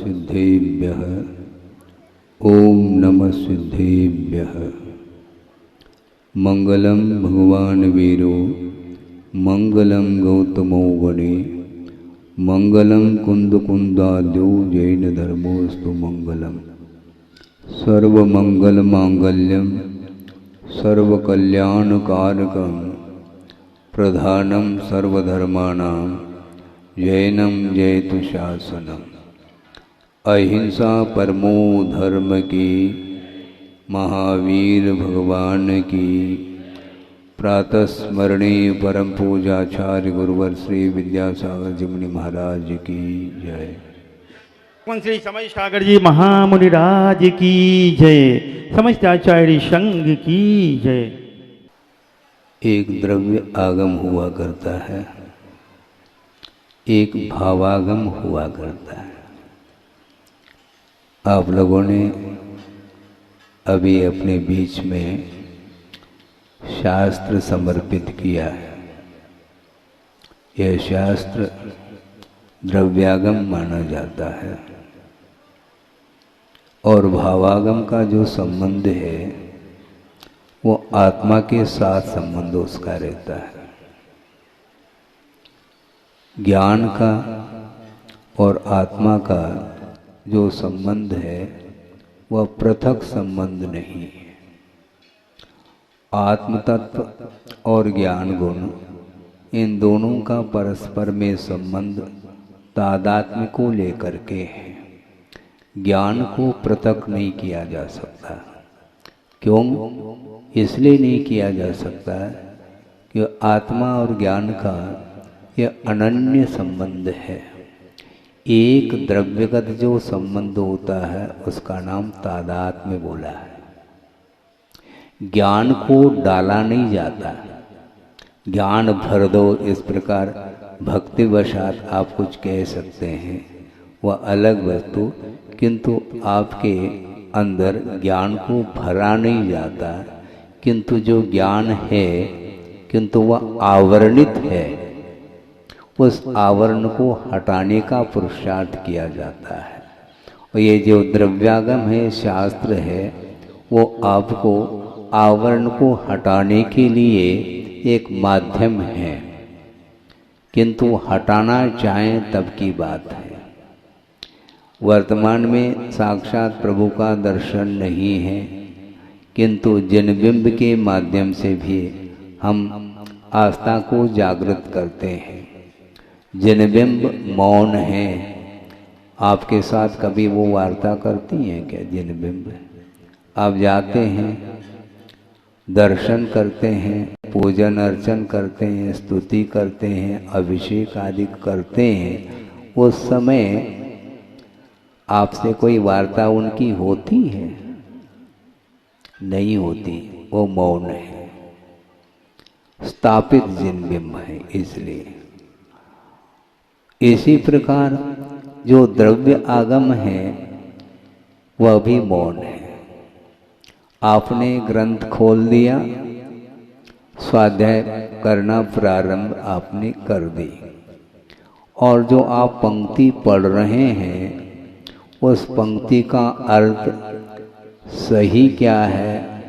सिद्धेभ्यः। ओम नमः सिद्धेभ्यः। मंगलम भगवान वीरो मंगलम गौतमो वने मंगलम कुंद कुंदाद्यो जैन धर्मोस्तु मंगलम। सर्वमंगल मांगल्यम सर्वकल्याणकारकं प्रधानम सर्वधर्माणां जैनम जयतु शासनम। अहिंसा परमो धर्म की महावीर भगवान की प्रातः स्मरणीय परम पूजाचार्य गुरुवर श्री विद्यासागर जी मुनि महाराज की जय। श्री समय सागर जी महामुनिराज की जय। समस्त आचार्य संघ की जय। एक द्रव्य आगम हुआ करता है, एक भावागम हुआ करता है। आप लोगों ने अभी अपने बीच में शास्त्र समर्पित किया है। यह शास्त्र द्रव्यागम माना जाता है और भावागम का जो संबंध है वो आत्मा के साथ संबंध उसका रहता है। ज्ञान का और आत्मा का जो संबंध है वह पृथक संबंध नहीं है। आत्म तत्व और ज्ञान गुण इन दोनों का परस्पर में संबंध तादात्म्य को लेकर के है। ज्ञान को पृथक नहीं किया जा सकता। क्यों? इसलिए नहीं किया जा सकता कि आत्मा और ज्ञान का यह अनन्य संबंध है। एक द्रव्यगत जो संबंध होता है उसका नाम तादात्म्य बोला है। ज्ञान को डाला नहीं जाता। ज्ञान भर दो इस प्रकार भक्तिवशात आप कुछ कह सकते हैं, वह अलग वस्तु, किंतु आपके अंदर ज्ञान को भरा नहीं जाता। किंतु जो ज्ञान है किंतु वह आवरणित है, उस आवरण को हटाने का पुरुषार्थ किया जाता है। और ये जो द्रव्यागम है, शास्त्र है, वो आपको आवरण को हटाने के लिए एक माध्यम है, किंतु हटाना चाहें तब की बात है। वर्तमान में साक्षात प्रभु का दर्शन नहीं है, किंतु जिनबिंब के माध्यम से भी हम आस्था को जागृत करते हैं। जिनबिंब मौन है। आपके साथ कभी वो वार्ता करती हैं क्या जिनबिंब? आप जाते हैं, दर्शन करते हैं, पूजन अर्चन करते हैं, स्तुति करते हैं, अभिषेक आदि करते हैं, उस समय आपसे कोई वार्ता उनकी होती है? नहीं होती। वो मौन है, स्थापित जिनबिंब है। इसलिए इसी प्रकार जो द्रव्य आगम है वह भी मौन है। आपने ग्रंथ खोल दिया, स्वाध्याय करना प्रारंभ आपने कर दी, और जो आप पंक्ति पढ़ रहे हैं उस पंक्ति का अर्थ सही क्या है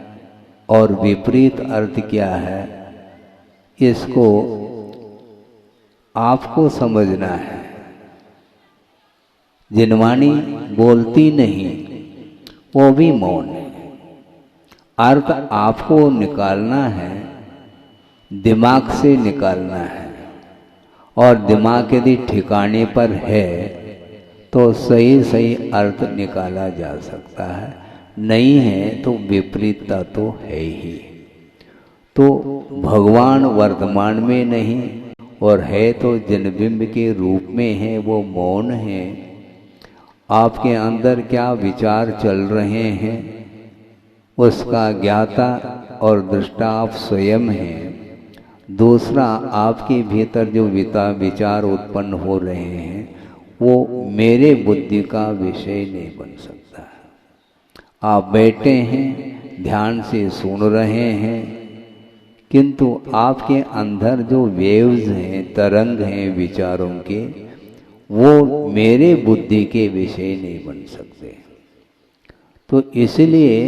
और विपरीत अर्थ क्या है, इसको आपको समझना है। जिनवाणी बोलती नहीं, वो भी मौन है। अर्थ आपको निकालना है, दिमाग से निकालना है, और दिमाग यदि ठिकाने पर है तो सही सही अर्थ निकाला जा सकता है, नहीं है तो विपरीतता तो है ही। तो भगवान वर्तमान में नहीं और है तो जिनबिंब के रूप में है, वो मौन है। आपके अंदर क्या विचार चल रहे हैं उसका ज्ञाता और दृष्टा आप स्वयं हैं। दूसरा, आपके भीतर जो विचार उत्पन्न हो रहे हैं वो मेरे बुद्धि का विषय नहीं बन सकता। आप बैठे हैं, ध्यान से सुन रहे हैं, किंतु आपके अंदर जो वेव्स हैं, तरंग हैं विचारों के, वो मेरे बुद्धि के विषय नहीं बन सकते। तो इसलिए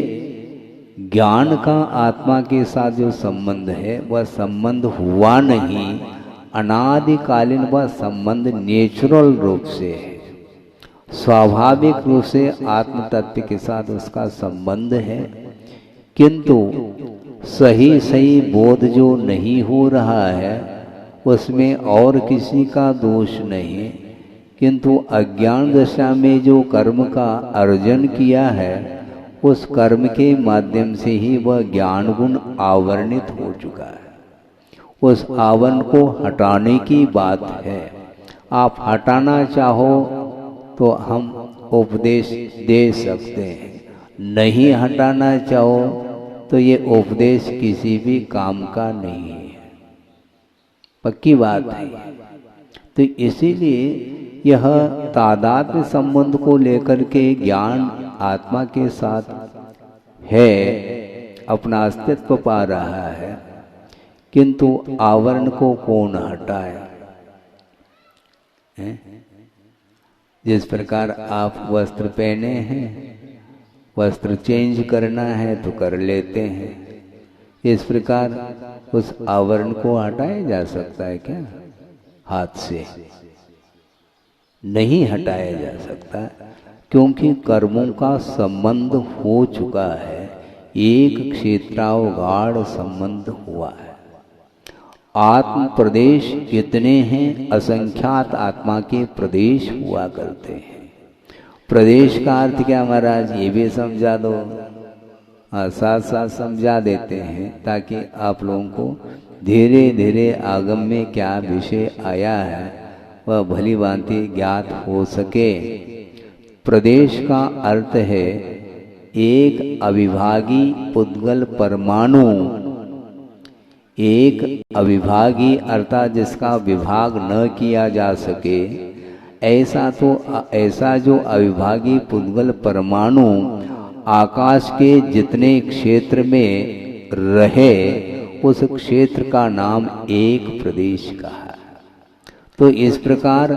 ज्ञान का आत्मा के साथ जो संबंध है वह संबंध हुआ नहीं, अनादिकालीन वह संबंध नेचुरल रूप से है, स्वाभाविक रूप से आत्म तत्व के साथ उसका संबंध है। किंतु सही सही बोध जो नहीं हो रहा है उसमें और किसी का दोष नहीं, किंतु अज्ञान दशा में जो कर्म का अर्जन किया है उस कर्म के माध्यम से ही वह ज्ञान गुण आवरणित हो चुका है। उस आवरण को हटाने की बात है। आप हटाना चाहो तो हम उपदेश दे सकते हैं, नहीं हटाना चाहो तो ये उपदेश किसी भी काम का नहीं है, पक्की बात है। तो इसीलिए यह तादात्म्य संबंध को लेकर के ज्ञान आत्मा के साथ है, अपना अस्तित्व पा रहा है, किंतु आवरण को कौन हटाए? जिस प्रकार आप वस्त्र पहने हैं, वस्त्र चेंज करना है तो कर लेते हैं, इस प्रकार उस आवरण को हटाया जा सकता है क्या? हाथ से नहीं हटाया जा सकता, क्योंकि कर्मों का संबंध हो चुका है, एक क्षेत्रावगाढ़ संबंध हुआ है। आत्म प्रदेश कितने हैं? असंख्यात आत्मा के प्रदेश हुआ करते हैं। प्रदेश का अर्थ क्या महाराज, ये भी समझा दो। साथ साथ समझा देते हैं ताकि आप लोगों को धीरे धीरे आगम में क्या विषय आया है वह भली भांति ज्ञात हो सके। प्रदेश का अर्थ है एक अविभागी पुद्गल परमाणु, एक अविभागी अर्थात जिसका विभाग न किया जा सके, ऐसा जो अविभागी पुद्गल परमाणु आकाश के जितने क्षेत्र में रहे उस क्षेत्र का नाम एक प्रदेश का है। तो इस प्रकार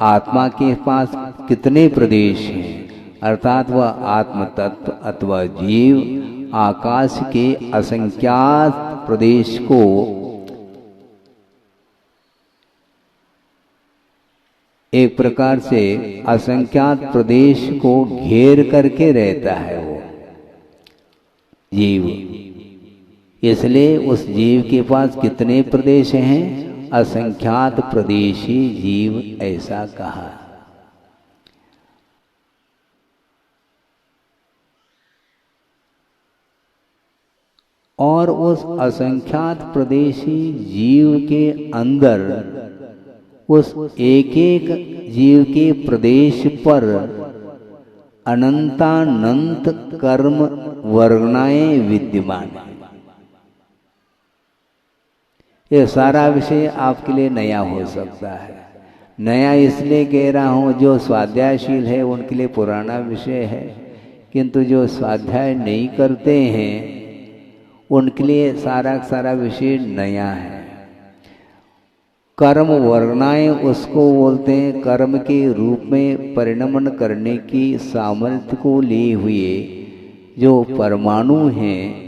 आत्मा के पास कितने प्रदेश हैं? अर्थात वह आत्म तत्व अथवा जीव आकाश के असंख्यात प्रदेश को एक प्रकार से असंख्यात प्रदेश को घेर करके रहता है वो जीव। इसलिए उस जीव के पास कितने प्रदेश हैं? असंख्यात प्रदेशी जीव, ऐसा कहा। और उस असंख्यात प्रदेशी जीव के अंदर उस एक एक जीव के प्रदेश पर अनंतानंत कर्म वर्गणाएं विद्यमान हैं। ये सारा विषय आपके लिए नया हो सकता है। नया इसलिए कह रहा हूँ, जो स्वाध्यायशील है उनके लिए पुराना विषय है, किंतु जो स्वाध्याय नहीं करते हैं उनके लिए सारा विषय नया है। कर्म वर्गणाएं उसको बोलते हैं, कर्म के रूप में परिणमन करने की सामर्थ्य को लिए हुए जो परमाणु हैं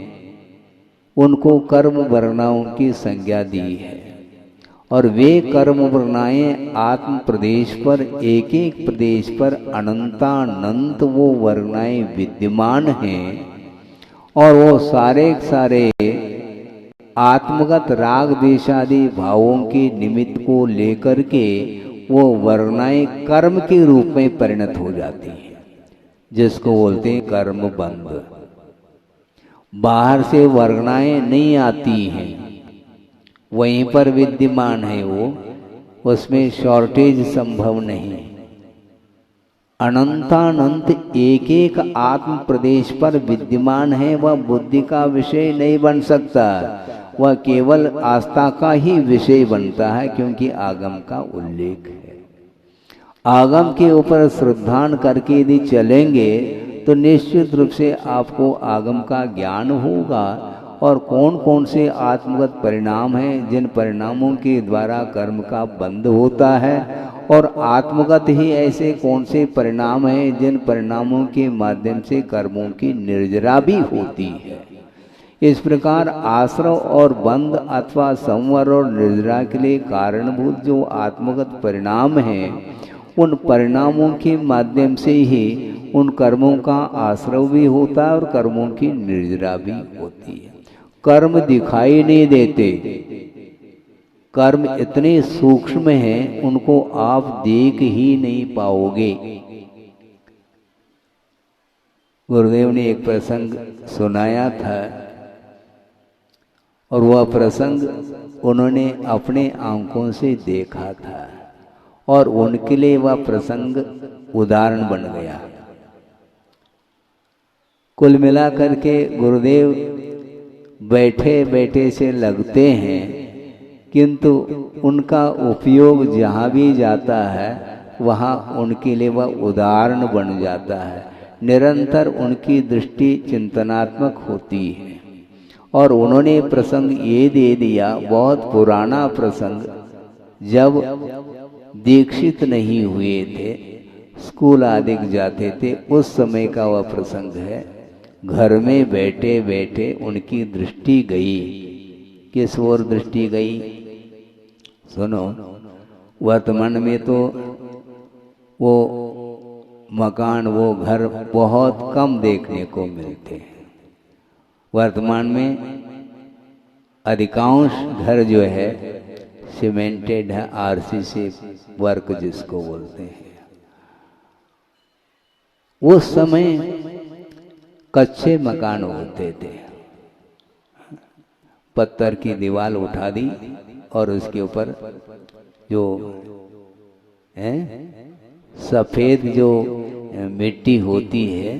उनको कर्म वर्गणाओं की संज्ञा दी है। और वे कर्म वर्गणाएं आत्म प्रदेश पर एक एक प्रदेश पर अनंतानंत वो वर्गणाएं विद्यमान हैं। और वो सारे आत्मगत राग देशादि भावों के निमित्त को लेकर के वो वर्गणाएं कर्म के रूप में परिणत हो जाती हैं, जिसको बोलते हैं कर्म बंध। बाहर से वर्गणाएं नहीं आती हैं, वहीं पर विद्यमान है वो, उसमें शॉर्टेज संभव नहीं। अनंतानंत एक एक आत्म प्रदेश पर विद्यमान है, वह बुद्धि का विषय नहीं बन सकता, वह केवल आस्था का ही विषय बनता है, क्योंकि आगम का उल्लेख है। आगम के ऊपर श्रद्धान करके यदि चलेंगे तो निश्चित रूप से आपको आगम का ज्ञान होगा और कौन कौन से आत्मगत परिणाम हैं जिन परिणामों के द्वारा कर्म का बंध होता है और आत्मगत ही ऐसे कौन से परिणाम हैं जिन परिणामों के माध्यम से कर्मों की निर्जरा भी होती है। इस प्रकार आश्रव और बंध अथवा संवर और निर्जरा के लिए कारणभूत जो आत्मगत परिणाम हैं, उन परिणामों के माध्यम से ही उन कर्मों का आश्रव भी होता है और कर्मों की निर्जरा भी होती है। कर्म दिखाई नहीं देते, कर्म इतने सूक्ष्म हैं उनको आप देख ही नहीं पाओगे। गुरुदेव ने एक प्रसंग सुनाया था और वह प्रसंग उन्होंने अपने आंखों से देखा था और उनके लिए वह प्रसंग उदाहरण बन गया। कुल मिलाकर के गुरुदेव बैठे बैठे से लगते हैं, किंतु उनका उपयोग जहाँ भी जाता है वहाँ उनके लिए वह उदाहरण बन जाता है। निरंतर उनकी दृष्टि चिंतनात्मक होती है। और उन्होंने प्रसंग ये दे दिया, बहुत पुराना प्रसंग, जब दीक्षित नहीं हुए थे, स्कूल आदि जाते थे, उस समय का वह प्रसंग है। घर में बैठे बैठे उनकी दृष्टि गई। किस ओर दृष्टि गई? सुनो, वर्तमान में तो वो मकान, वो घर बहुत कम देखने को मिलते हैं। वर्तमान में अधिकांश घर जो है सीमेंटेड है, आरसीसी वर्क जिसको बोलते हैं। उस समय कच्चे मकान होते थे, पत्थर की दीवार उठा दी और उसके ऊपर जो है सफेद जो मिट्टी होती है,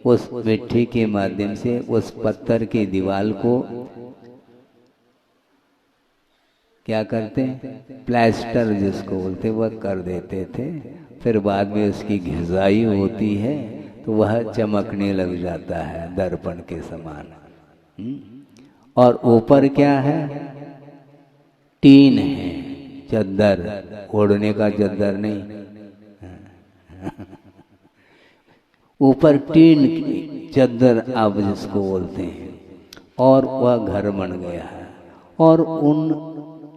उस मिट्टी के माध्यम से उस पत्थर की दीवार को क्या करते हैं, प्लास्टर जिसको बोलते वह कर देते थे। फिर बाद में उसकी घिसाई होती है तो वह चमकने लग जाता है दर्पण के समान। और ऊपर क्या है? टीन है, चद्दर, ओढ़ने का चद्दर नहीं, ऊपर टीन की चद्दर आप जिसको बोलते हैं। और वह घर बन गया है और उन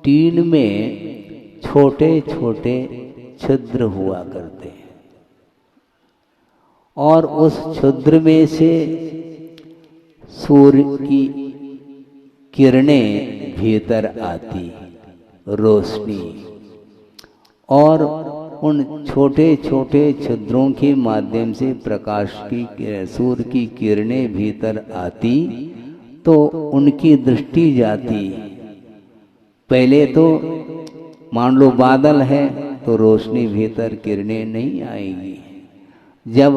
टीन में छोटे छोटे छिद्र हुआ करते हैं और उस छिद्र में से सूर्य की किरणें भीतर आती, रोशनी, और उन छोटे छोटे छिद्रों के माध्यम से प्रकाश की, सूर्य की किरणें भीतर आती तो उनकी दृष्टि जाती। पहले तो मान लो बादल है तो रोशनी भीतर, किरणें नहीं आएगी। जब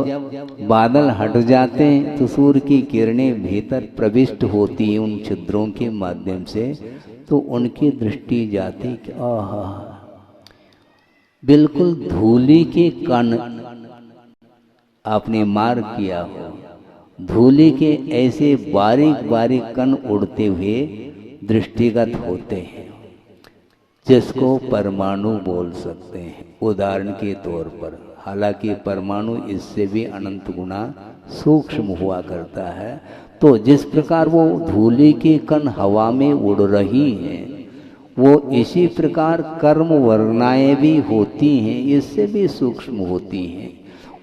बादल हट जाते हैं तो सूर्य की किरणें भीतर प्रविष्ट होती हैं उन छिद्रों के माध्यम से, तो उनकी दृष्टि जाती कि आहा, बिल्कुल धूली के कण आपने मार किया हो, धूली के ऐसे बारीक बारीक कण उड़ते हुए दृष्टिगत होते हैं, जिसको परमाणु बोल सकते हैं उदाहरण के तौर पर। हालांकि परमाणु इससे भी अनंत गुना सूक्ष्म हुआ करता है। तो जिस प्रकार वो धूली के कण हवा में उड़ रही हैं, वो इसी प्रकार कर्म वर्णाएं भी होती हैं, इससे भी सूक्ष्म होती हैं।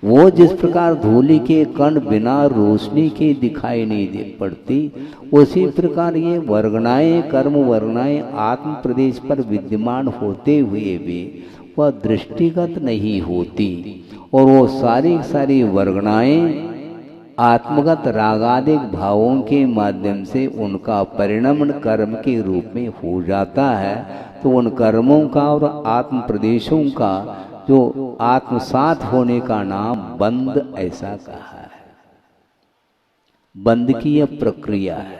वो जिस प्रकार धूली के कण बिना रोशनी के दिखाई नहीं दे पड़ती, उसी प्रकार ये वर्गणाएं, कर्म वर्गणाएं आत्म प्रदेश पर विद्यमान होते हुए भी वह दृष्टिगत नहीं होती। और वो सारी सारी वर्गणाएं आत्मगत रागादिक भावों के माध्यम से उनका परिणमन कर्म के रूप में हो जाता है। तो उन कर्मों का और आत्म प्रदेशों का जो आत्मसात होने का नाम बंध ऐसा कहा है। बंध की यह प्रक्रिया है,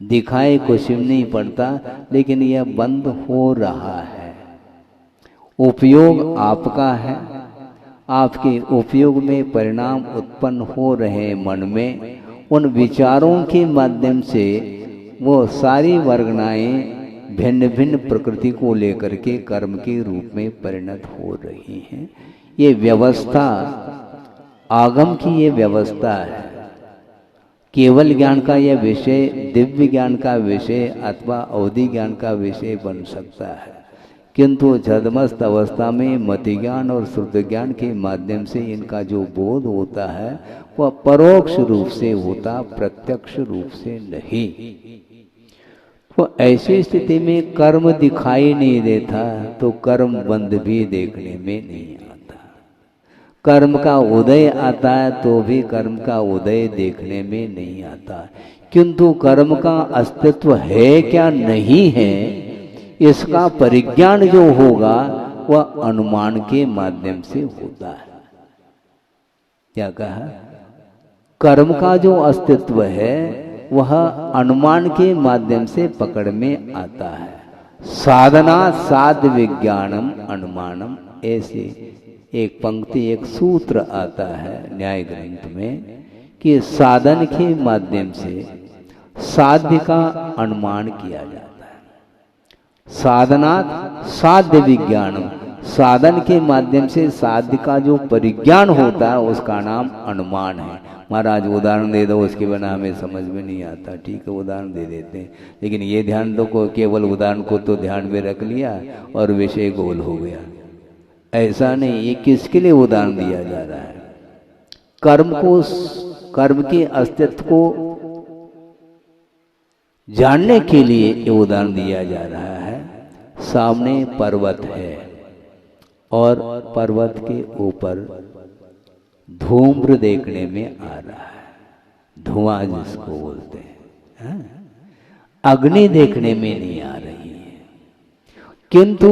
दिखाए कुछ नहीं पड़ता, लेकिन यह बंद हो रहा है। उपयोग आपका है, आपके उपयोग में परिणाम उत्पन्न हो रहे मन में, उन विचारों के माध्यम से वो सारी वर्गणाएं भिन्न भिन्न प्रकृति को लेकर के कर्म के रूप में परिणत हो रही हैं। ये व्यवस्था आगम की ये व्यवस्था है। केवल ज्ञान का यह विषय दिव्य ज्ञान का विषय अथवा अवधि ज्ञान का विषय बन सकता है, किंतु छद्मस्त अवस्था में मति ज्ञान और श्रुति ज्ञान के माध्यम से इनका जो बोध होता है वह परोक्ष रूप से होता, प्रत्यक्ष रूप से नहीं। तो ऐसी स्थिति में कर्म दिखाई नहीं देता तो कर्म बंध भी देखने में नहीं आता। कर्म का उदय आता है तो भी कर्म का उदय देखने में नहीं आता, किंतु कर्म का अस्तित्व है क्या नहीं है इसका परिज्ञान जो होगा वह अनुमान के माध्यम से होता है। क्या कहा? कर्म का जो अस्तित्व है वह अनुमान के माध्यम से पकड़ में आता है। साधना साध विज्ञानम अनुमानम, ऐसे एक पंक्ति एक सूत्र आता है न्याय ग्रंथ में कि साधन के माध्यम से साध्य का अनुमान किया जाता है। साधनात् साध्य विज्ञानम, साधन के माध्यम से साध्य का जो परिज्ञान होता है उसका नाम अनुमान है। महाराज उदाहरण दे दो, उसके बिना हमें समझ में नहीं आता। ठीक है, उदाहरण दे देते हैं, लेकिन ये ध्यान दो को केवल उदाहरण को तो ध्यान में रख लिया और विषय गोल हो गया। ऐसा नहीं, ये किसके लिए उदाहरण दिया जा रहा है? कर्म के अस्तित्व को जानने के लिए ये उदाहरण दिया जा रहा है। सामने पर्वत है और पर्वत के ऊपर धूम्र देखने में आ रहा है, धुआं जिसको बोलते हैं। अग्नि देखने में नहीं आ रही है, किंतु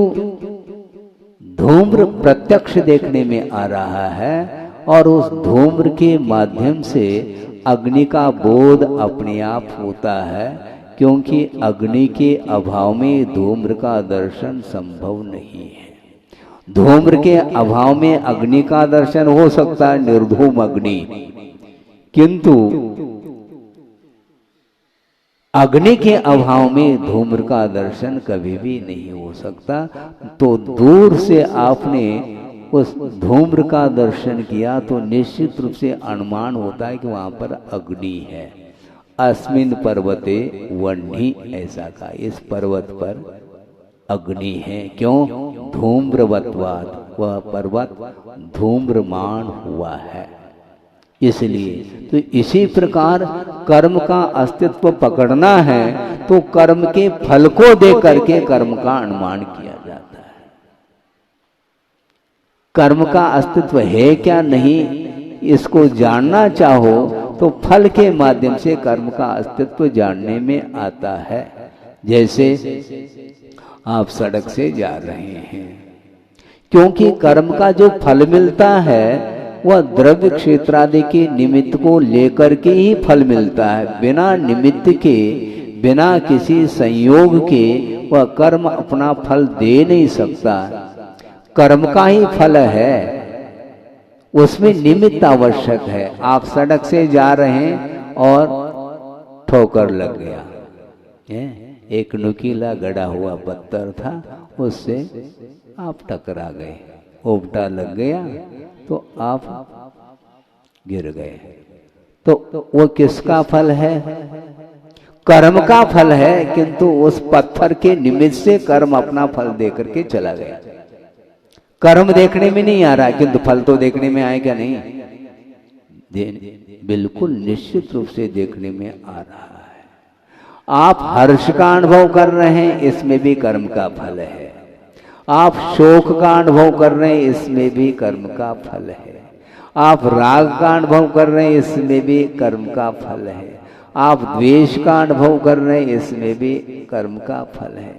धूम्र प्रत्यक्ष देखने में आ रहा है और उस धूम्र के माध्यम से अग्नि का बोध अपने आप होता है, क्योंकि अग्नि के अभाव में धूम्र का दर्शन संभव नहीं है। धूम्र के अभाव में अग्नि का दर्शन हो सकता है, निर्धूम अग्नि, किंतु अग्नि के अभाव में धूम्र का दर्शन कभी भी नहीं हो सकता। तो दूर से आपने उस धूम्र का दर्शन किया तो निश्चित रूप से अनुमान होता है कि वहां पर अग्नि है। अस्मिन पर्वते वह्नि, ऐसा कहा, इस पर्वत पर अग्नि है। क्यों? धूम्रवत्वात्, वह पर्वत धूम्रमान हुआ है इसलिए। तो इसी प्रकार कर्म का अस्तित्व पकड़ना है तो कर्म के फल को देख करके कर्म का अनुमान किया जाता है। कर्म का अस्तित्व है क्या नहीं इसको जानना चाहो तो फल के माध्यम से कर्म का अस्तित्व जानने में आता है। जैसे आप सड़क से जा रहे हैं, क्योंकि कर्म का जो फल मिलता है वह द्रव्य क्षेत्रादि के निमित्त को लेकर के ही फल मिलता है। बिना निमित्त के, बिना किसी संयोग के वह कर्म अपना फल दे नहीं सकता। कर्म का ही फल है, उसमें निमित्त आवश्यक है। आप सड़क से जा रहे हैं और ठोकर लग गया, एक नुकीला गड़ा हुआ पत्थर था, उससे आप टकरा गए, ओबटा लग गया तो आप गिर गए। तो वो किसका फल है? कर्म का फल है, किंतु उस पत्थर के निमित्त से कर्म अपना फल देकर के चला गया। कर्म देखने में नहीं आ रहा, किंतु फल तो देखने में आएगा नहीं? बिल्कुल निश्चित रूप से देखने में आ रहा है। आप हर्ष का अनुभव कर रहे हैं, इसमें भी कर्म का फल है। आप शोक का अनुभव कर रहे हैं, इसमें भी कर्म का फल है। आप राग का अनुभव कर रहे हैं, इसमें भी कर्म का फल है। आप द्वेष का अनुभव कर रहे हैं, इसमें भी कर्म का फल है।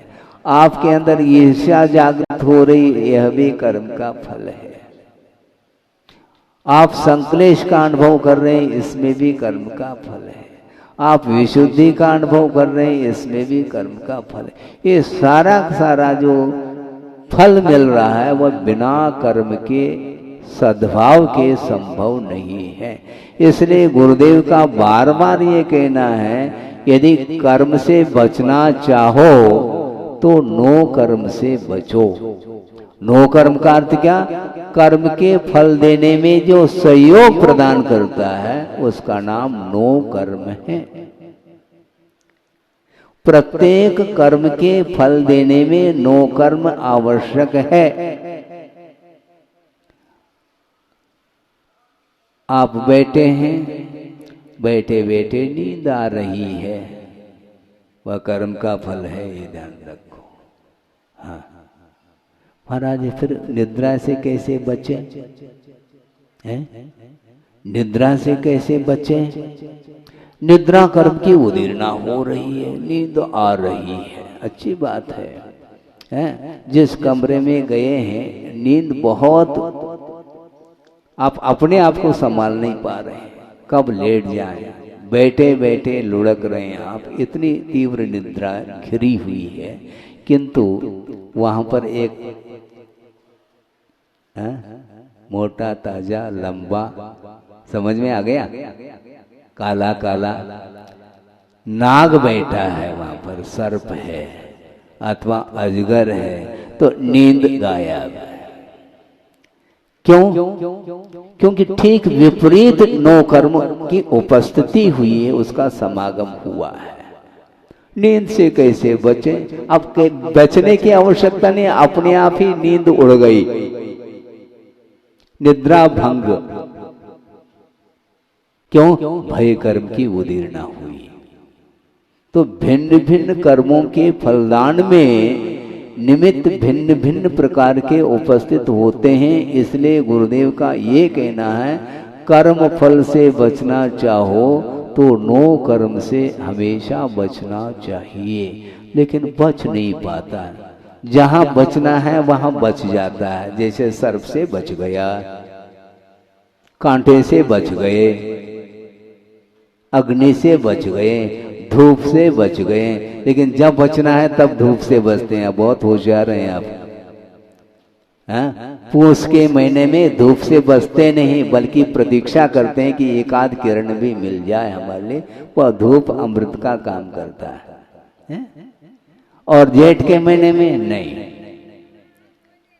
आपके अंदर ईर्ष्या जागृत हो रही, यह भी कर्म का फल है। आप संक्लेश का अनुभव कर रहे हैं, इसमें भी कर्म का फल है। आप विशुद्धि का अनुभव कर रहे हैं, इसमें भी कर्म का फल है। ये सारा सारा जो फल मिल रहा है वह बिना कर्म के सद्भाव के संभव नहीं है। इसलिए गुरुदेव का बार बार ये कहना है, यदि कर्म से बचना चाहो तो नो कर्म से बचो। नो कर्म का अर्थ क्या? कर्म के फल देने में जो सहयोग प्रदान करता है उसका नाम नो कर्म है। प्रत्येक कर्म के फल देने में नो कर्म आवश्यक है। आप बैठे हैं, बैठे बैठे नींद आ रही है, वह कर्म का फल है, ये ध्यान रखो। हाँ महाराज, फिर निद्रा से कैसे बचे हैं? निद्रा से कैसे बचे? निद्रा कर्म की उदीर्णा हो रही है, नींद आ रही है, अच्छी बात है? जिस कमरे में गए हैं नींद बहुत, आप अपने आप को संभाल नहीं पा रहे हैं, कब लेट जाए, बैठे बैठे लुढ़क रहे हैं आप, इतनी तीव्र निद्रा घिरी हुई है। किंतु वहां पर एक मोटा ताजा लंबा, समझ में आ गया, काला काला नाग बैठा है, वहां पर सर्प है अथवा अजगर है, तो नींद गायब है। क्यों? क्योंकि ठीक विपरीत नो कर्म की उपस्थिति हुई है, उसका समागम हुआ है। नींद से कैसे बचे? अब बचने की आवश्यकता नहीं, अपने आप ही नींद उड़ गई, निद्रा भंग। क्यों? भय कर्म की उदीर्णा हुई। तो भिन्न भिन्न कर्मों के फलदान में निमित्त भिन्न भिन्न प्रकार के उपस्थित होते हैं। इसलिए गुरुदेव का ये कहना है, कर्म फल से बचना चाहो तो नो कर्म से हमेशा बचना चाहिए। लेकिन बच नहीं पाता, जहां बचना है वहां बच जाता है। जैसे सर्प से बच गया, कांटे से बच गए, अग्नि से बच गए, धूप से बच गए, लेकिन जब बचना है तब धूप से बचते हैं। बहुत होशियार हैं आप। पूस के महीने में धूप से बचते नहीं, बल्कि प्रतीक्षा करते हैं कि एक आध किरण भी मिल जाए हमारे लिए। वह धूप अमृत का काम करता है। और जेठ के महीने में नहीं,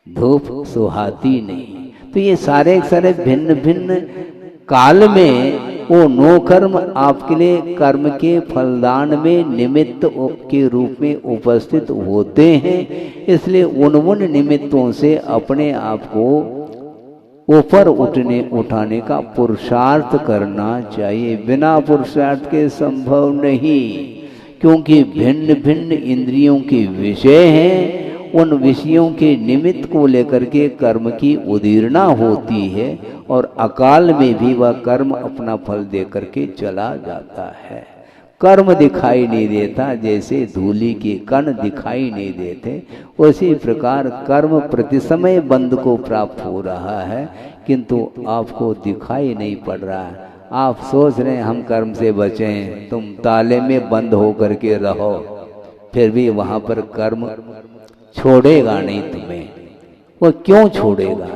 धूप सुहाती नहीं। तो ये सारे सारे भिन्न भिन्न काल में वो नो कर्म आपके लिए कर्म के फलदान में निमित्त के रूप में उपस्थित होते हैं। इसलिए उन निमित्तों से अपने आप को ऊपर उठाने का पुरुषार्थ करना चाहिए। बिना पुरुषार्थ के संभव नहीं, क्योंकि भिन्न भिन्न इंद्रियों के विषय हैं। उन विषयों के निमित्त को लेकर के कर्म की उदीर्णा होती है, और अकाल में भी वह कर्म अपना फल दे करके चला जाता है। कर्म दिखाई नहीं देता, जैसे धूलि के कण दिखाई नहीं देते, उसी प्रकार कर्म प्रति समय बंध को प्राप्त हो रहा है, किंतु आपको दिखाई नहीं पड़ रहा है। आप सोच रहे हैं हम कर्म से बचें, तुम ताले में बंद होकर के रहो, फिर भी वहां पर कर्म छोड़ेगा नहीं तुम्हें। वो क्यों छोड़ेगा?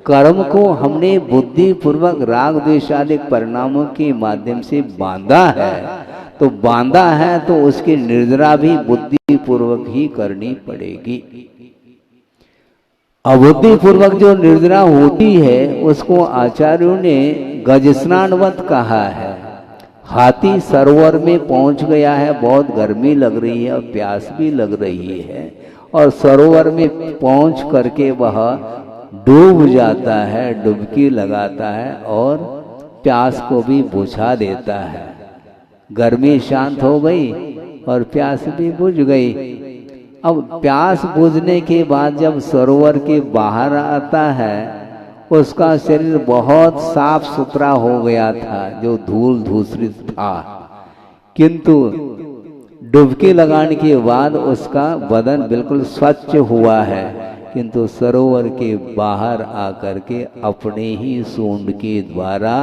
कर्म को हमने बुद्धि पूर्वक राग द्वेष आदि परिणामों के माध्यम से बांधा है, तो बांधा है तो उसकी निर्जरा भी बुद्धि पूर्वक ही करनी पड़ेगी। अबुद्धि पूर्वक जो निर्जरा होती है उसको आचार्यों ने गज स्नानवत कहा है। हाथी सरोवर में पहुंच गया है, बहुत गर्मी लग रही है और प्यास भी लग रही है, और सरोवर में पहुंच करके वह डूब जाता है, डुबकी लगाता है और प्यास को भी बुझा देता है। गर्मी शांत हो गई और प्यास भी बुझ गई। अब प्यास बुझने के बाद जब सरोवर के बाहर आता है, उसका शरीर बहुत साफ सुथरा हो गया था, जो धूल धूसरित था, किंतु डुबकी लगाने के बाद उसका बदन बिल्कुल स्वच्छ हुआ है। किंतु सरोवर के बाहर आकर के अपने ही सूंड के द्वारा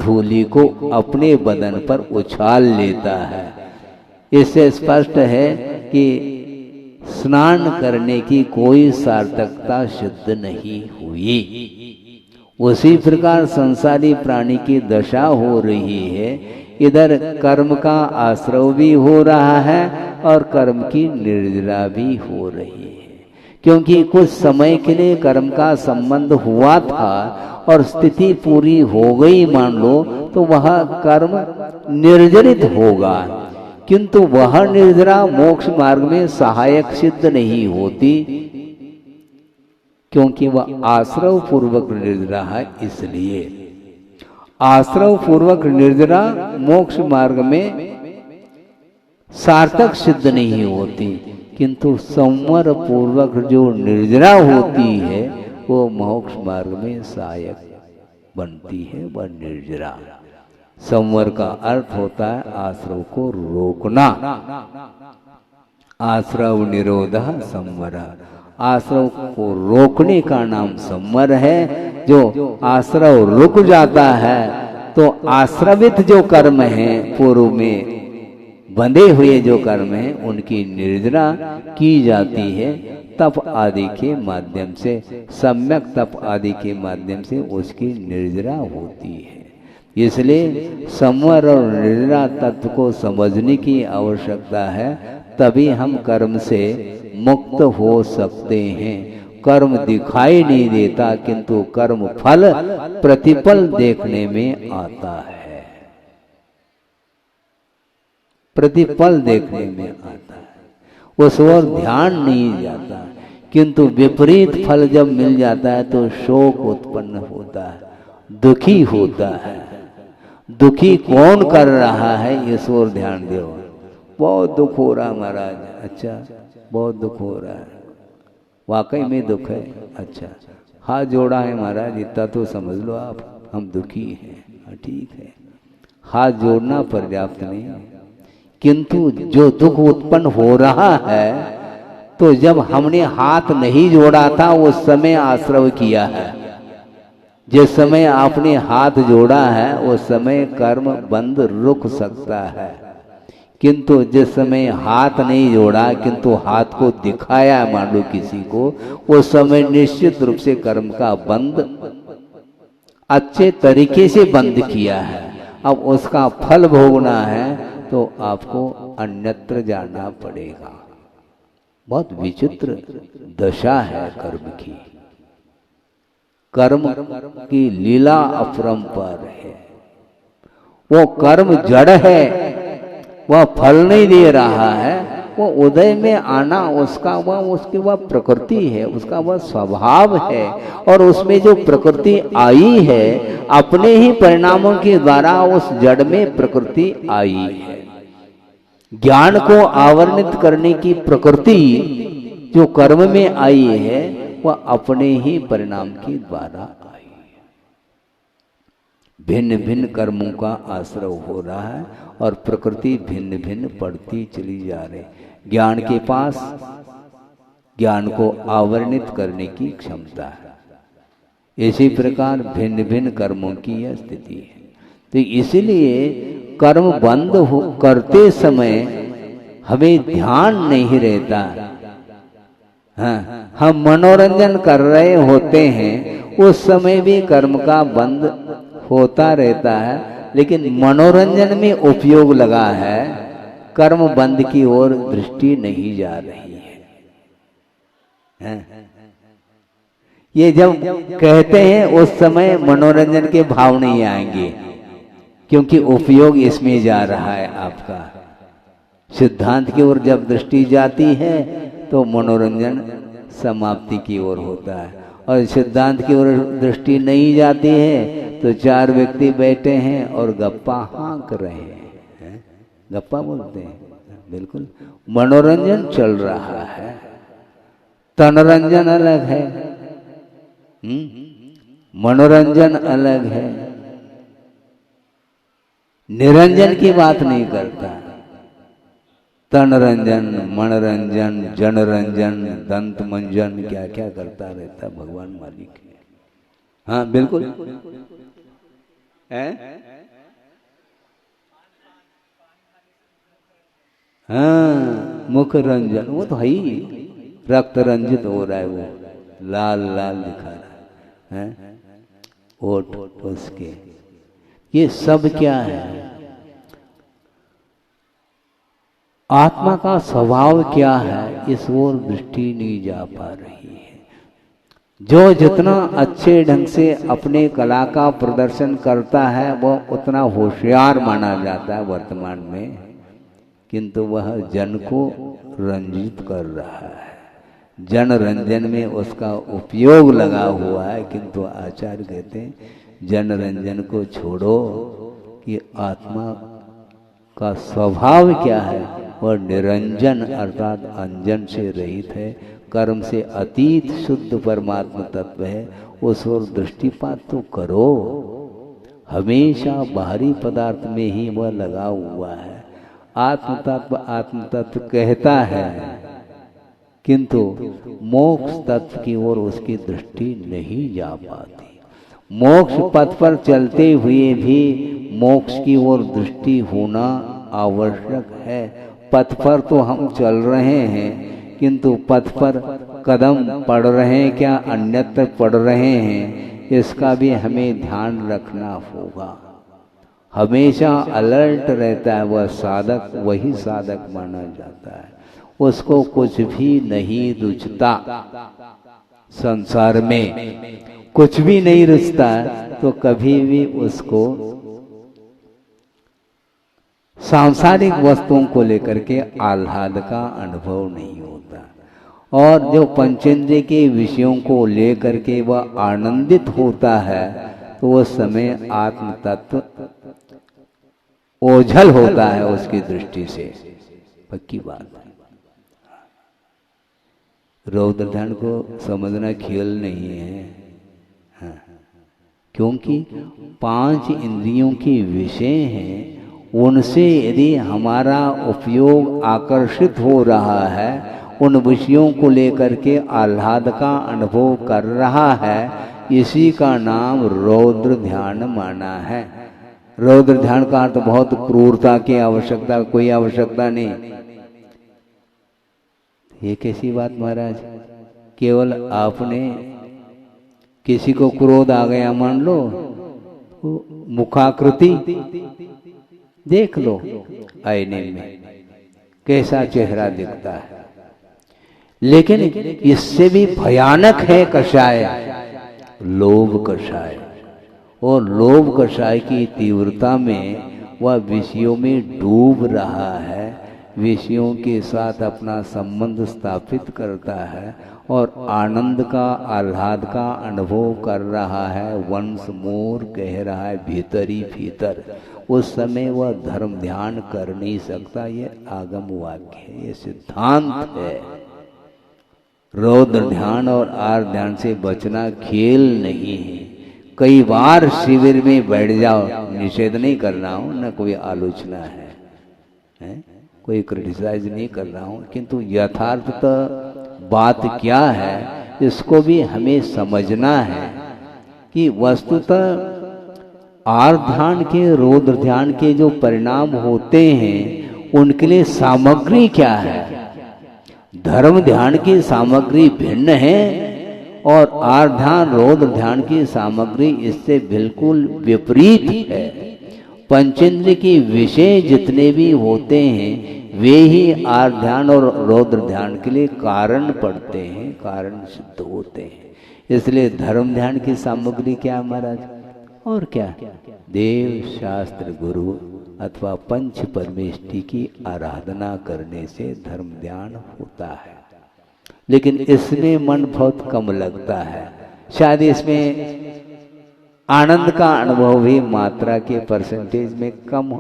धूलि को अपने बदन पर उछाल लेता है। इससे स्पष्ट है कि स्नान करने की कोई सार्थकता सिद्ध नहीं हुई। उसी प्रकार संसारी प्राणी की दशा हो रही है। इधर कर्म का आश्रव भी हो रहा है और कर्म की निर्जरा भी हो रही है। क्योंकि कुछ समय के लिए कर्म का संबंध हुआ था और स्थिति पूरी हो गई मान लो, तो वह कर्म निर्जरित होगा, किंतु वह निर्जरा मोक्ष मार्ग में सहायक सिद्ध नहीं होती, क्योंकि वह आश्रव पूर्वक निर्जरा है। इसलिए आश्रव पूर्वक निर्जरा मोक्ष मार्ग में सार्थक सिद्ध नहीं होती, किंतु संवर पूर्वक जो निर्जरा होती है वो मोक्ष मार्ग में सहायक बनती है। वह निर्जरा संवर का अर्थ होता है आश्रव को रोकना। आश्रव निरोधः संवर, आश्रव को रोकने का नाम संवर है। जो आश्रव रुक जाता है तो आश्रवित जो कर्म है, पूर्व में बंधे हुए जो कर्म हैं, उनकी निर्जरा की जाती है तप आदि के माध्यम से, सम्यक तप आदि के माध्यम से उसकी निर्जरा होती है। इसलिए संवर और निर्जरा तत्व को समझने की आवश्यकता है, तभी हम कर्म से मुक्त हो सकते हैं। कर्म दिखाई नहीं देता, किंतु कर्म फल प्रतिफल देखने में आता है, प्रतिफल देखने में आता है, उस ओर ध्यान नहीं जाता, किंतु विपरीत फल जब मिल जाता है तो शोक उत्पन्न होता है, दुखी होता है। दुखी कौन कर रहा है, इस ओर ध्यान दो। बहुत दुख हो रहा महाराज, अच्छा बहुत दुख हो रहा है, वाकई में दुख है, अच्छा हाथ जोड़ा है महाराज, इतना तो समझ लो आप, हम दुखी हैं, ठीक है, हाथ जोड़ना पर्याप्त नहीं, किंतु जो दुख उत्पन्न हो रहा है, तो जब हमने हाथ नहीं जोड़ा था उस समय आश्रव किया है। जिस समय आपने हाथ जोड़ा है उस समय कर्म बंद रुक सकता है, किंतु जिस समय हाथ नहीं जोड़ा किंतु हाथ को दिखाया मान लो किसी को, उस समय निश्चित रूप से कर्म का बंद अच्छे तरीके से बंद किया है। अब उसका फल भोगना है तो आपको अन्यत्र जाना पड़ेगा। बहुत विचित्र दशा है कर्म की, कर्म की लीला अपरंपार है। वो कर्म जड़ है, वह फल नहीं दे रहा है, वो उदय में आना उसका उसकी वह प्रकृति है, उसका वह स्वभाव है, और उसमें जो प्रकृति आई है अपने ही परिणामों के द्वारा उस जड़ में प्रकृति आई है। ज्ञान को आवरणित करने की प्रकृति जो कर्म में आई है वह अपने ही परिणाम के द्वारा आई है। भिन्न भिन्न कर्मों का आश्रय हो रहा है और प्रकृति भिन्न भिन्न पड़ती चली जा रही। ज्ञान के पास ज्ञान को आवरणित करने की क्षमता है, इसी प्रकार भिन्न भिन्न कर्मों की यह स्थिति है। तो इसीलिए कर्म बंद करते समय हमें ध्यान नहीं रहता। हाँ, हम मनोरंजन कर रहे होते हैं, उस समय भी कर्म का बंद होता रहता है, लेकिन मनोरंजन में उपयोग लगा है, कर्म बंद की ओर दृष्टि नहीं जा रही है। हाँ? ये जब कहते हैं उस समय मनोरंजन के भाव नहीं आएंगे, क्योंकि उपयोग इसमें जा रहा है आपका। सिद्धांत की ओर जब दृष्टि जाती है तो मनोरंजन समाप्ति की ओर होता है, और सिद्धांत की ओर दृष्टि नहीं जाती है तो चार व्यक्ति बैठे हैं और गप्पा हाँक रहे हैं, गप्पा बोलते हैं, बिल्कुल मनोरंजन चल रहा है। तनरंजन अलग है, मनोरंजन अलग है, निरंजन की बात नहीं करता। तनरंजन, मनरंजन, जनरंजन, दंत मंजन, क्या क्या करता रहता भगवान मालिक है। हाँ बिल्कुल है। हाँ, मुख रंजन वो तो है ही, रक्त रंजित हो रहा है, वो लाल लाल दिखा रहा है, ओठ उसके। ये सब क्या है? आत्मा का स्वभाव क्या है इस ओर दृष्टि नहीं जा पा रही है। जो जितना अच्छे ढंग से अपने कला का प्रदर्शन करता है वह उतना होशियार माना जाता है वर्तमान में, किंतु वह जन को रंजित कर रहा है, जन रंजन में उसका उपयोग लगा हुआ है। किंतु आचार्य कहते हैं जन रंजन को छोड़ो कि आत्मा का स्वभाव क्या है, वह निरंजन अर्थात अंजन से रहित है, कर्म से अतीत शुद्ध परमात्मा तत्व है। उस ओर दृष्टिपात तो करो, हमेशा बाहरी पदार्थ में ही वह लगा हुआ है। आत्म तत्व कहता है, किंतु मोक्ष तत्व की ओर उसकी दृष्टि नहीं जा पाती। मोक्ष पथ पर चलते हुए भी मोक्ष की ओर दृष्टि होना आवश्यक है। पथ पर तो हम चल रहे हैं, किंतु पथ पर कदम पड़ रहे हैं क्या अन्यत्र पड़ रहे हैं, इसका भी हमें ध्यान रखना होगा। हमेशा अलर्ट रहता है वह साधक, वही साधक माना जाता है। उसको कुछ भी नहीं रुचता, संसार में कुछ भी नहीं रुचता, तो कभी भी उसको सांसारिक वस्तुओं को लेकर के आह्लाद का अनुभव नहीं होता। और जो पंचेंद्रिय के विषयों को लेकर के वह आनंदित होता है, तो उस समय आत्म तत्व ओझल होता है उसकी दृष्टि से। पक्की बात है। रौद्र ध्यान को समझना खेल नहीं है। हाँ। क्योंकि 5 इंद्रियों के विषय हैं, उनसे यदि हमारा उपयोग आकर्षित हो रहा है, उन विषयों को लेकर के आह्लाद का अनुभव कर रहा है, इसी का नाम रौद्र ध्यान माना है। रौद्र ध्यान का अर्थ बहुत क्रूरता की आवश्यकता, कोई आवश्यकता नहीं। ये कैसी बात महाराज, केवल आपने किसी को क्रोध आ गया मान लो, मुखाकृति देख लो आईने में कैसा चेहरा दिखता है। लेकिन इससे भी भयानक है कषाय, लोभ कषाय। और लोभ कषाय की तीव्रता में वह विषयों में डूब रहा है, विषयों के साथ अपना संबंध स्थापित करता है और आनंद का आह्लाद का अनुभव कर रहा है। वंस मोर कह रहा है भीतर ही भीतर। उस समय वह धर्म ध्यान कर नहीं सकता। ये आगम वाक्य है, ये सिद्धांत है। रौद्र ध्यान और आर्द्र ध्यान से बचना खेल नहीं है। कई बार शिविर में बैठ जाओ, निषेध नहीं कर रहा हूं, न कोई आलोचना है, कोई क्रिटिसाइज नहीं कर रहा हूं, किंतु यथार्थ बात क्या है इसको भी हमें समझना है कि वस्तुतः आर्द्र ध्यान के रौद्र ध्यान के जो परिणाम होते हैं उनके लिए सामग्री क्या है। धर्म ध्यान की सामग्री भिन्न है और आर्द्र ध्यान रौद्र ध्यान की सामग्री इससे बिल्कुल विपरीत है। पंचेंद्रिय के विषय जितने भी होते हैं वे ही आर्द्र ध्यान और रौद्र ध्यान के लिए कारण पड़ते हैं, कारण सिद्ध होते हैं। इसलिए धर्म ध्यान की सामग्री क्या है महाराज, और क्या, देव शास्त्र गुरु अथवा पंच परमेष्टि की आराधना करने से धर्म ध्यान होता है। लेकिन इसमें मन बहुत कम लगता है। शायद इसमें आनंद का अनुभव भी मात्रा के परसेंटेज में कम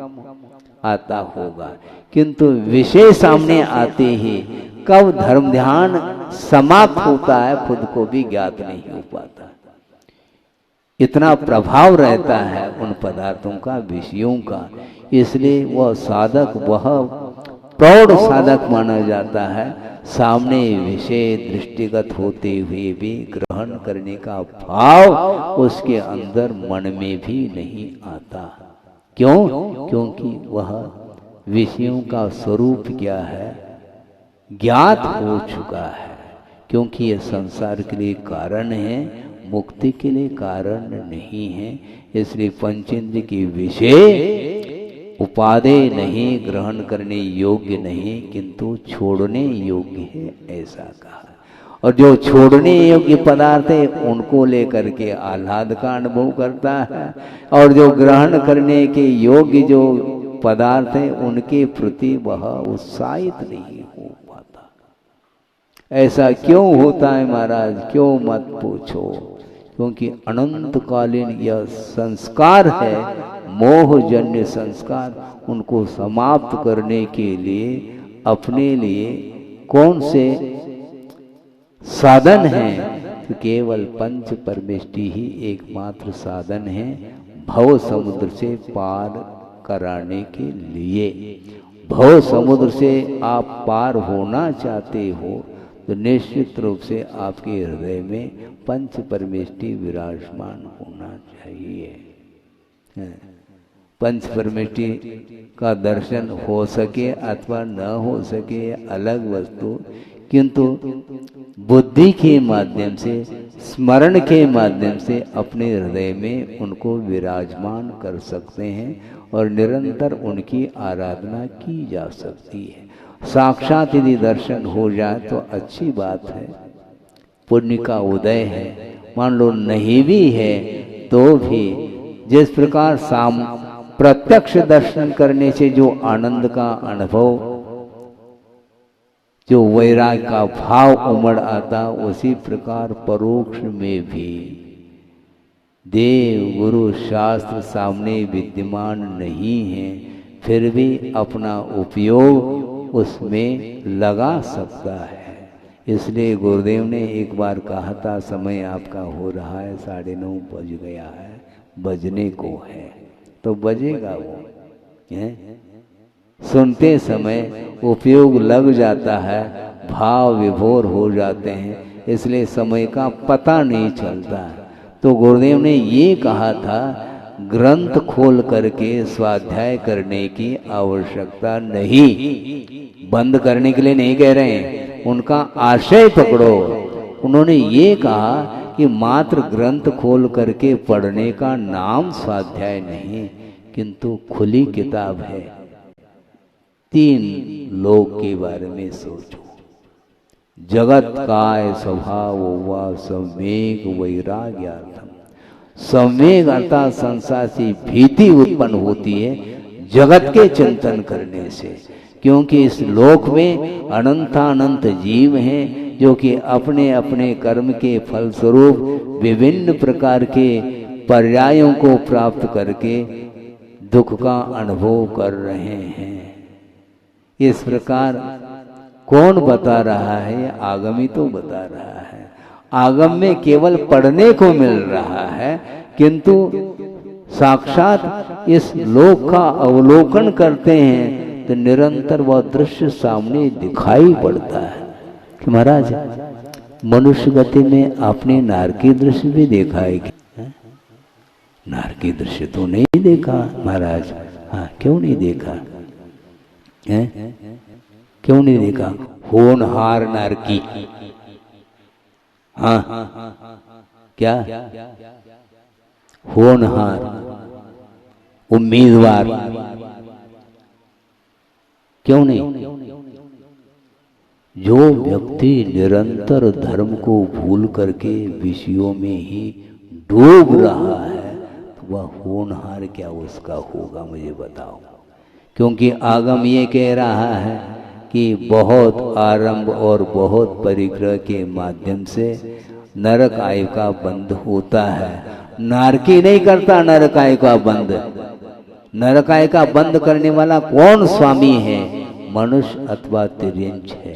आता होगा, किंतु विषय सामने आते ही कब धर्म ध्यान समाप्त होता है खुद को भी ज्ञात नहीं हो पाता। इतना प्रभाव रहता है उन पदार्थों का, विषयों का। इसलिए वह साधक वह प्रौढ़ साधक माना जाता है। सामने विषय दृष्टिगत होते हुए भी ग्रहण करने का भाव उसके अंदर मन में भी नहीं आता। क्यों? क्योंकि वह विषयों का स्वरूप क्या है ज्ञात हो चुका है। क्योंकि यह संसार के लिए कारण है, मुक्ति के लिए कारण नहीं है। इसलिए पंचेंद्रिय के विषय उपादेय नहीं, ग्रहण करने योग्य नहीं, किंतु छोड़ने योग्य है, ऐसा कहा। और जो छोड़ने योग्य पदार्थ है उनको लेकर के आह्लाद का अनुभव करता है, और जो ग्रहण करने के योग्य जो पदार्थ है उनके प्रति वह उत्साहित नहीं हो पाता। ऐसा क्यों होता है महाराज? क्यों मत पूछो, क्योंकि अनंतकालीन यह संस्कार है, मोहजन्य संस्कार, उनको समाप्त करने के लिए अपने लिए कौन से साधन है? तो केवल पंच परमेष्टि ही एकमात्र साधन है भव समुद्र से पार कराने के लिए। भव समुद्र से आप पार होना चाहते हो तो निश्चित रूप से आपके हृदय में पंच परमेष्टि विराजमान होना चाहिए। पंच परमेष्टि का दर्शन हो सके अथवा न हो सके अलग वस्तु, किंतु बुद्धि के माध्यम से, स्मरण के माध्यम से अपने हृदय में उनको विराजमान कर सकते हैं और निरंतर उनकी आराधना की जा सकती है। साक्षात यदि दर्शन हो जाए तो अच्छी बात है, पुण्य का उदय है। मान लो नहीं भी है तो भी जिस प्रकार प्रत्यक्ष दर्शन करने से जो आनंद का अनुभव, जो वैराग्य का भाव उमड़ आता, उसी प्रकार परोक्ष में भी देव गुरु शास्त्र सामने विद्यमान नहीं है, फिर भी अपना उपयोग उसमें लगा सकता है। इसलिए गुरुदेव ने एक बार कहा था, समय आपका हो रहा है, 9:30 बज गया है, बजने को है, तो बजेगा वो है। सुनते समय उपयोग लग जाता है, भाव विभोर हो जाते हैं, इसलिए समय का पता नहीं चलता है। तो गुरुदेव ने ये कहा था, ग्रंथ खोल करके स्वाध्याय करने की आवश्यकता नहीं। बंद करने के लिए नहीं कह रहे हैं, उनका आशय पकड़ो। उन्होंने ये कहा कि मात्र ग्रंथ खोल करके पढ़ने का नाम स्वाध्याय नहीं, किंतु खुली किताब है। 3 लोक के बारे में सोचो। जगत काय स्वभाव व सम्यक वैराग्यार्थम। सम्यक अर्थात संसार से भीति उत्पन्न होती है जगत के चिंतन करने से, क्योंकि इस लोक में अनंतानंत जीव हैं जो कि अपने अपने कर्म के फलस्वरूप विभिन्न प्रकार के पर्यायों को प्राप्त करके दुख का अनुभव कर रहे हैं। इस प्रकार कौन बता रहा है? आगमी तो बता रहा है। आगम में केवल पढ़ने को मिल रहा है, किंतु साक्षात इस लोक का अवलोकन करते हैं तो निरंतर वह दृश्य सामने दिखाई पड़ता है कि महाराज मनुष्य गति में आपने नारकी दृश्य भी देखा है क्या? नारकी दृश्य तो नहीं देखा महाराज। हाँ, क्यों नहीं देखा है? क्यों नहीं देखा? होनहार नारकी। हाँ, क्या होनहार उम्मीदवार, क्यों नहीं? जो व्यक्ति निरंतर धर्म को भूल करके विषयों में ही डूब रहा है तो वह होनहार क्या उसका होगा? मुझे बताओ। क्योंकि आगम ये कह रहा है कि बहुत आरंभ और बहुत परिग्रह के माध्यम से नरक आयु का बंध होता है। नारकी नहीं करता नरक आयु का बंध। नरक आयु का बंद करने वाला कौन स्वामी है? मनुष्य अथवा तिर्यंच है।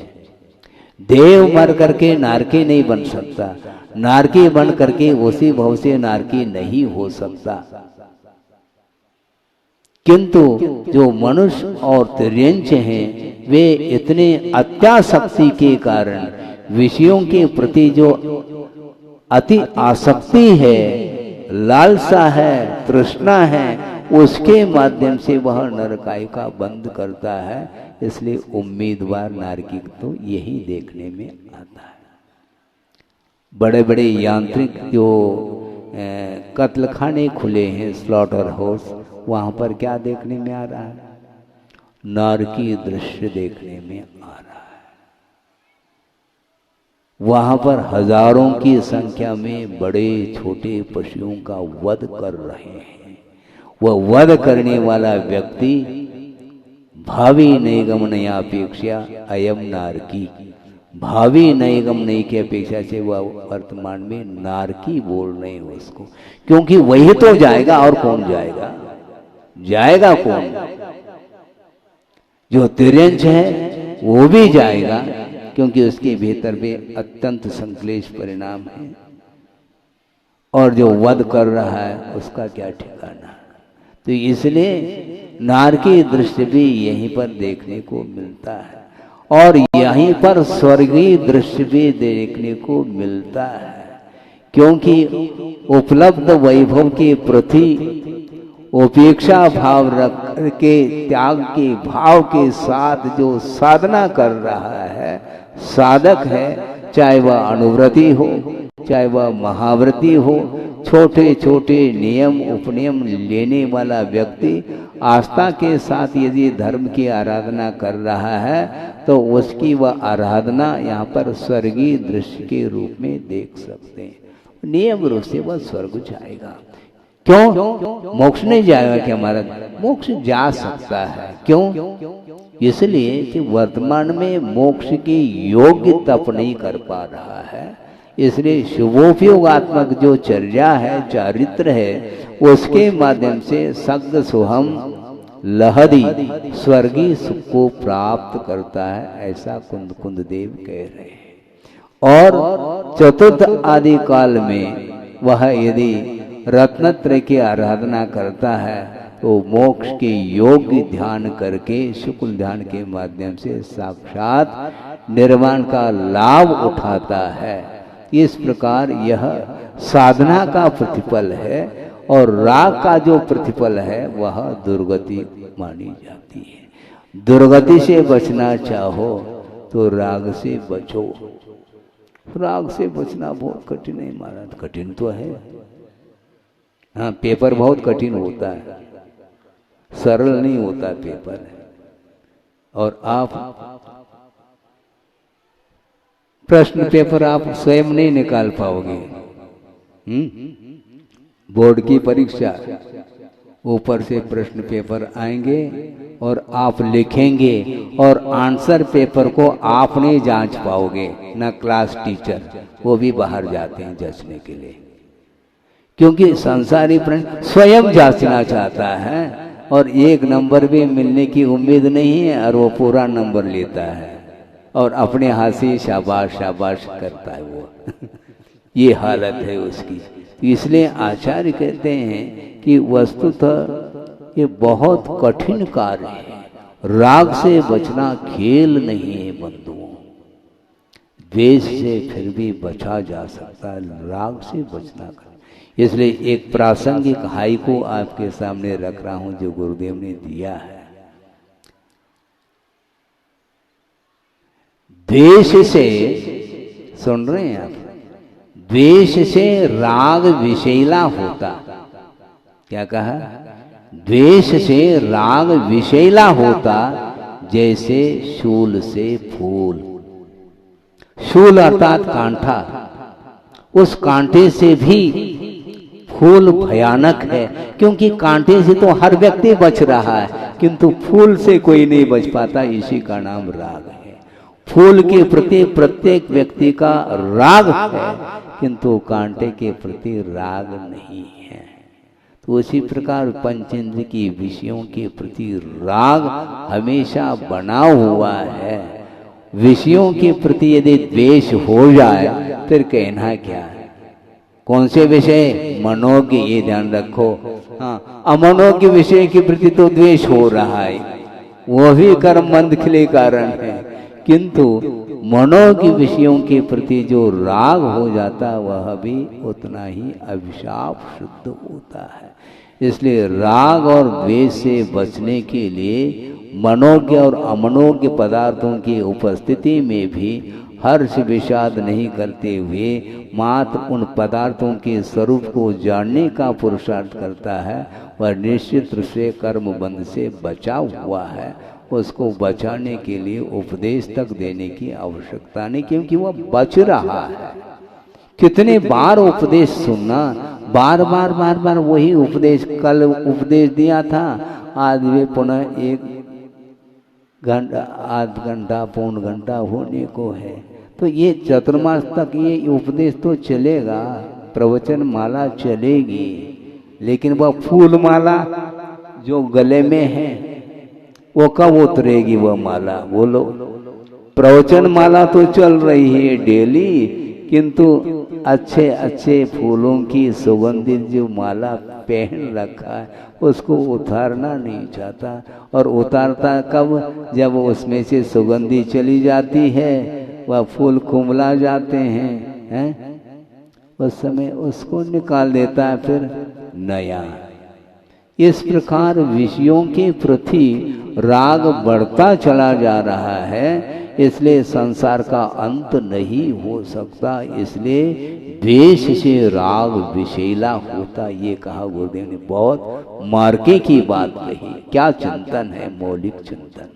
देव मर करके नारकी नहीं बन सकता, नारकी बन करके उसी भव से नारकी नहीं हो सकता। किंतु जो मनुष्य और तिर्यंच हैं वे इतने अत्यासक्ति के कारण, विषयों के प्रति जो अति आसक्ति है, लालसा है, तृष्णा है, उसके माध्यम से वह नरकाय का बंद करता है। इसलिए उम्मीदवार नारकिक तो यही देखने में आता है। बड़े बड़े यांत्रिक जो कत्लखाने खुले हैं, स्लॉटर हाउस, वहां पर क्या देखने में आ रहा है? नारकी दृश्य देखने में आ रहा है। वहां पर हजारों की संख्या में बड़े छोटे पशुओं का वध कर रहे हैं। वह वध करने वाला व्यक्ति भावी नैगमनयापेक्षा अयम नारकी, भावी नैगमनय की अपेक्षा से वह वर्तमान में नारकी बोल रहे हैं उसको, क्योंकि वही तो जाएगा और कौन जाएगा? जाएगा कौन? जो तिर्यंच है वो भी जाएगा, क्योंकि उसके भीतर में अत्यंत संक्लेश परिणाम है, और जो वध कर रहा है उसका क्या ठिकाना। तो इसलिए नारकी दृश्य भी यहीं पर देखने को मिलता है, और यहीं पर स्वर्गीय दृश्य भी देखने को मिलता है, क्योंकि उपलब्ध वैभव के प्रति उपेक्षा भाव रख के, त्याग के भाव के साथ जो साधना कर रहा है साधक है, चाहे वह अनुव्रती हो चाहे वह महाव्रती हो, छोटे छोटे नियम उपनियम लेने वाला व्यक्ति आस्था के साथ यदि धर्म की आराधना कर रहा है तो उसकी वह आराधना यहाँ पर स्वर्गीय दृश्य के रूप में देख सकते हैं। नियम रूप से वह स्वर्ग जाएगा। क्यों? मोक्ष नहीं जाएगा क्या हमारा? मोक्ष जा सकता है। क्यों? इसलिए कि वर्तमान में मोक्ष की योग्य तप नहीं कर पा रहा है, इसलिए शुभोपयोगात्मक जो चर्या है, चारित्र है, उसके माध्यम से सग्ग सुहम लहरी स्वर्गीय सुख को प्राप्त करता है, ऐसा कुंद कुंद देव कह रहे हैं। और चतुर्थ आदि काल में वह यदि रत्नत्रय की आराधना करता है तो मोक्ष के योग्य ध्यान करके शुक्ल ध्यान के माध्यम से साक्षात निर्वाण का लाभ उठाता है। इस प्रकार यह साधना का प्रतिफल है, और राग का जो प्रतिफल है वह दुर्गति मानी जाती है। दुर्गति से बचना चाहो तो राग से बचो। राग से बचना बहुत कठिन है महाराज, कठिन तो है। हाँ, पेपर बहुत कठिन होता है, सरल नहीं होता पेपर। और आप प्रश्न पेपर आप स्वयं नहीं निकाल पाओगे। बोर्ड की परीक्षा, ऊपर से प्रश्न पेपर आएंगे और आप लिखेंगे, और आंसर पेपर को आप नहीं जांच पाओगे, ना क्लास टीचर, वो भी बाहर जाते हैं जांचने के लिए, क्योंकि संसारी प्राणी स्वयं जांचना चाहता है और एक नंबर भी मिलने की उम्मीद नहीं है, और वो पूरा नंबर लेता है और अपने हाथ से शाबाश शाबाश करता है वो ये हालत है उसकी। इसलिए आचार्य कहते हैं कि वस्तुतः ये बहुत कठिन कार्य है। राग से बचना खेल नहीं है बंधुओं। द्वेष से फिर भी बचा जा सकता है, राग से बचना। इसलिए एक प्रासंगिक हाइकू आपके सामने रख रहा हूं जो गुरुदेव ने दिया है। द्वेष से, सुन रहे हैं आप, द्वेष से राग विषैला होता। क्या कहा? द्वेष से राग विषैला होता, जैसे शूल से फूल। शूल अर्थात कांटा, उस कांटे से भी फूल भयानक है, क्योंकि कांटे से तो हर व्यक्ति बच रहा है, किंतु फूल से कोई नहीं बच पाता। इसी का नाम राग है। फूल के प्रति प्रत्येक व्यक्ति का राग है, किंतु कांटे के प्रति राग नहीं है। तो उसी प्रकार पंचेंद्र की विषयों के प्रति राग हमेशा बना हुआ है। विषयों के प्रति यदि द्वेष हो जाए फिर कहना क्या है? कौन से विषय? मनोज्ञ, ये ध्यान रखो। हाँ, अमनोज्ञ विषय के प्रति तो द्वेष हो रहा है, वो भी कर्म मंद के लिए कारण है, किंतु मनोज्ञ विषयों के प्रति जो राग हो जाता वह भी उतना ही अभिशाप शुद्ध होता है। इसलिए राग और द्वेष से बचने के लिए मनोज्ञ और अमनोज्ञ पदार्थों की उपस्थिति में भी हर्ष विषाद नहीं करते हुए मात्र उन पदार्थों के स्वरूप को जानने का पुरुषार्थ करता है, वह निश्चित रूप से कर्म बंध से बचा हुआ है। उसको बचाने के लिए उपदेश तक देने की आवश्यकता नहीं, क्योंकि वह बच रहा है। कितने बार उपदेश सुनना, बार बार बार बार वही उपदेश। कल उपदेश दिया था, आज वे पुनः 1 घंटा, आध घंटा, पौन घंटा होने को है। तो ये चतुर्मास तक ये उपदेश तो चलेगा, प्रवचन माला चलेगी, लेकिन वह फूल माला जो गले में है वो कब उतरेगी? वह माला बोलो। प्रवचन माला तो चल रही है डेली, किंतु अच्छे अच्छे फूलों की सुगंधित जो माला पहन रखा है उसको उतारना नहीं चाहता। और उतारता कब? जब उसमें से सुगंधी चली जाती है, वह फूल कुंभला जाते हैं, उस समय उसको निकाल देता है फिर नया। इस प्रकार विषयों के प्रति राग बढ़ता चला जा रहा है, इसलिए संसार का अंत नहीं हो सकता। इसलिए द्वेष से राग विषैला होता, ये कहा गुरुदेव ने। बहुत मार्के की बात कही। क्या चिंतन है, मौलिक चिंतन।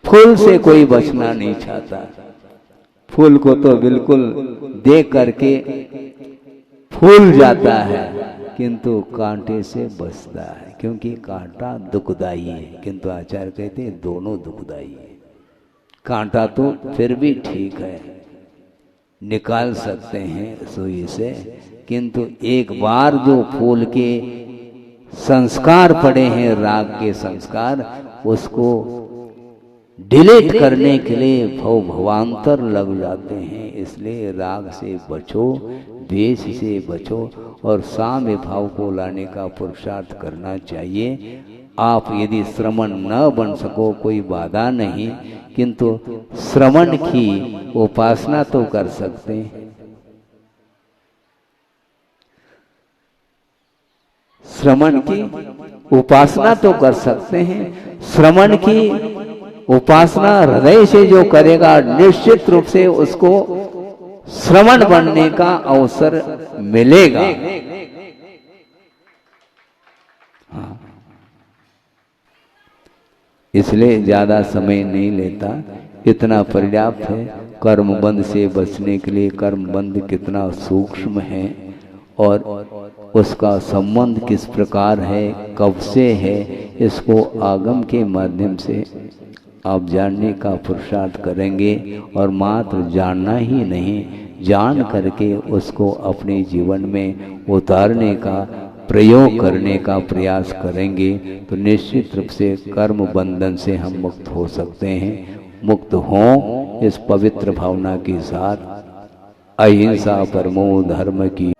फूल से कोई बचना नहीं चाहता। फूल को तो बिल्कुल देख करके फूल जाता है, किंतु कांटे से बचता है, क्योंकि कांटा दुखदाई है। किंतु आचार्य कहते हैं दोनों दुखदाई है। कांटा तो फिर भी ठीक है, निकाल सकते हैं सुई से, किंतु एक बार जो फूल के संस्कार पड़े हैं, राग के संस्कार, उसको डिलीट करने के लिए भवांतर लग जाते हैं। इसलिए राग से बचो, द्वेष से बचो और साम्य भाव को लाने का पुरुषार्थ करना चाहिए। आप यदि श्रवण न बन सको कोई बाधा नहीं, किंतु श्रवण की उपासना तो कर सकते हैं। श्रवण की उपासना तो कर सकते हैं। श्रवण की उपासना हृदय से जो करेगा, निश्चित रूप से उसको श्रवण बनने का अवसर मिलेगा। हाँ। इसलिए ज्यादा समय नहीं लेता, इतना पर्याप्त है। कर्म बंध से बचने के लिए कर्म बंध कितना सूक्ष्म है और उसका संबंध किस प्रकार है, कब से है, इसको आगम के माध्यम से आप जानने का पुरुषार्थ करेंगे। और मात्र जानना ही नहीं, जान करके उसको अपने जीवन में उतारने का, प्रयोग करने का प्रयास करेंगे, तो निश्चित रूप से कर्म बंधन से हम मुक्त हो सकते हैं। मुक्त हों इस पवित्र भावना के साथ। अहिंसा परमो धर्म की।